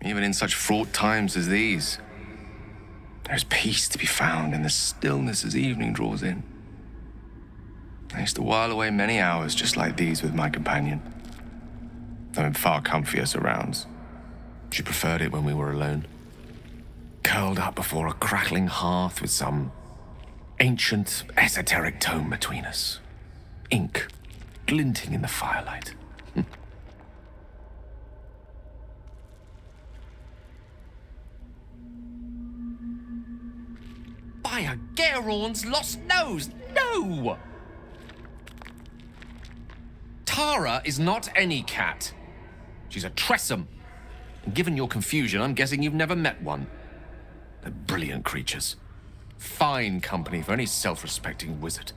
Even in such fraught times as these, there's peace to be found in the stillness as evening draws in. I used to while away many hours just like these with my companion, though in far comfier surrounds. She preferred it when we were alone, curled up before a crackling hearth with some ancient, esoteric tome between us, ink glinting in the firelight. By a Garon's lost nose, no! Tara is not any cat. She's a Tressum. And given your confusion, I'm guessing you've never met one. They're brilliant creatures. Fine company for any self-respecting wizard.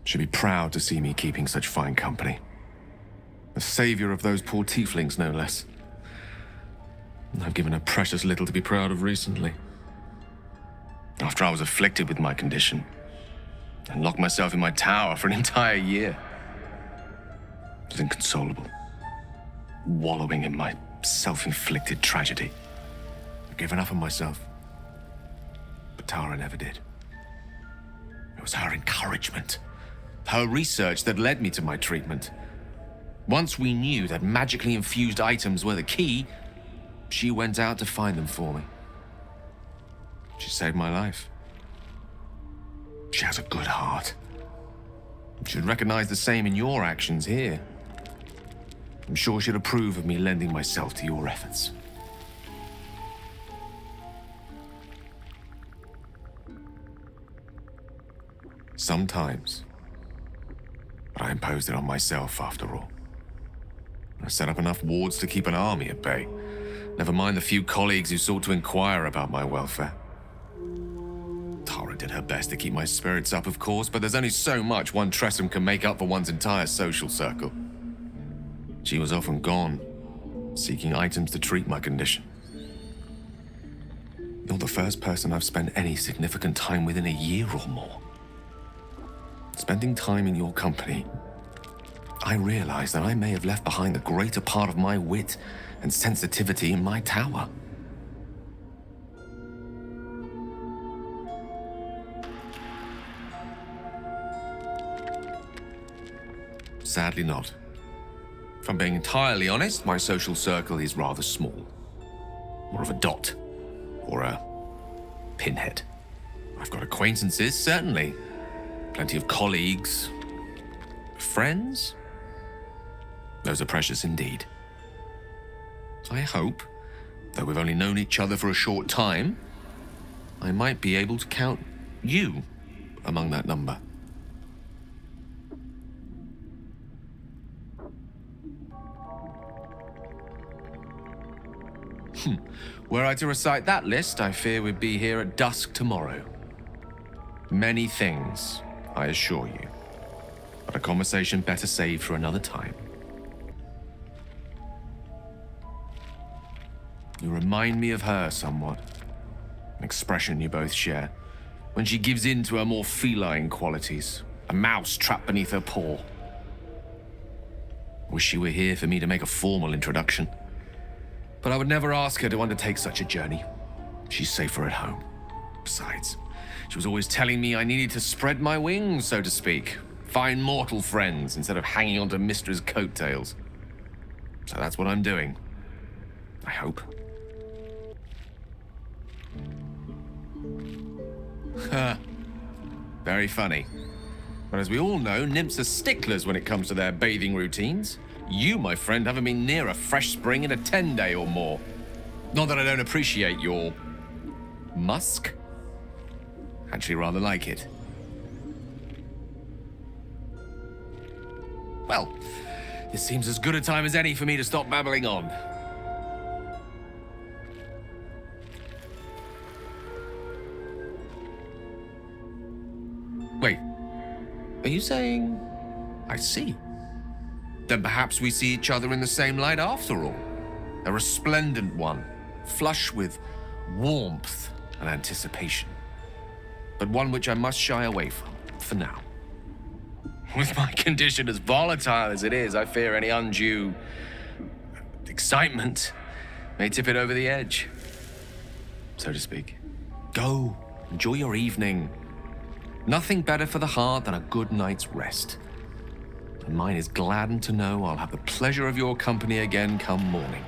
She'd be proud to see me keeping such fine company. The savior of those poor tieflings, no less. I've given her precious little to be proud of recently. After I was afflicted with my condition, and locked myself in my tower for an entire year. I was inconsolable, wallowing in my self-inflicted tragedy. I'd given up on myself, but Tara never did. It was her encouragement, her research that led me to my treatment. Once we knew that magically infused items were the key, she went out to find them for me. She saved my life. She has a good heart. She'd recognize the same in your actions here. I'm sure she'd approve of me lending myself to your efforts. Sometimes. But I imposed it on myself after all. I set up enough wards to keep an army at bay. Never mind the few colleagues who sought to inquire about my welfare. Tara did her best to keep my spirits up, of course, but there's only so much one Tressum can make up for one's entire social circle. She was often gone, seeking items to treat my condition. You're the first person I've spent any significant time with in a year or more. Spending time in your company, I realized that I may have left behind the greater part of my wit and sensitivity in my tower. Sadly not. If I'm being entirely honest, my social circle is rather small. More of a dot, or a pinhead. I've got acquaintances, certainly. Plenty of colleagues. Friends? Those are precious indeed. I hope, though we've only known each other for a short time, I might be able to count you among that number. Were I to recite that list, I fear we'd be here at dusk tomorrow. Many things, I assure you, but a conversation better saved for another time. You remind me of her somewhat, an expression you both share, when she gives in to her more feline qualities, a mouse trapped beneath her paw. Wish she were here for me to make a formal introduction. But I would never ask her to undertake such a journey. She's safer at home. Besides, she was always telling me I needed to spread my wings, so to speak. Find mortal friends instead of hanging onto Mistra's coattails. So that's what I'm doing. I hope. Very funny. But as we all know, nymphs are sticklers when it comes to their bathing routines. You, my friend, haven't been near a fresh spring in a 10-day or more. Not that I don't appreciate your musk. Actually rather like it. Well, this seems as good a time as any for me to stop babbling on. Wait, are you saying... I see. Then perhaps we see each other in the same light after all. A resplendent one, flush with warmth and anticipation. But one which I must shy away from, for now. With my condition as volatile as it is, I fear any undue excitement May tip it over the edge, so to speak. Go, enjoy your evening. Nothing better for the heart than a good night's rest. And mine is gladdened to know I'll have the pleasure of your company again come morning.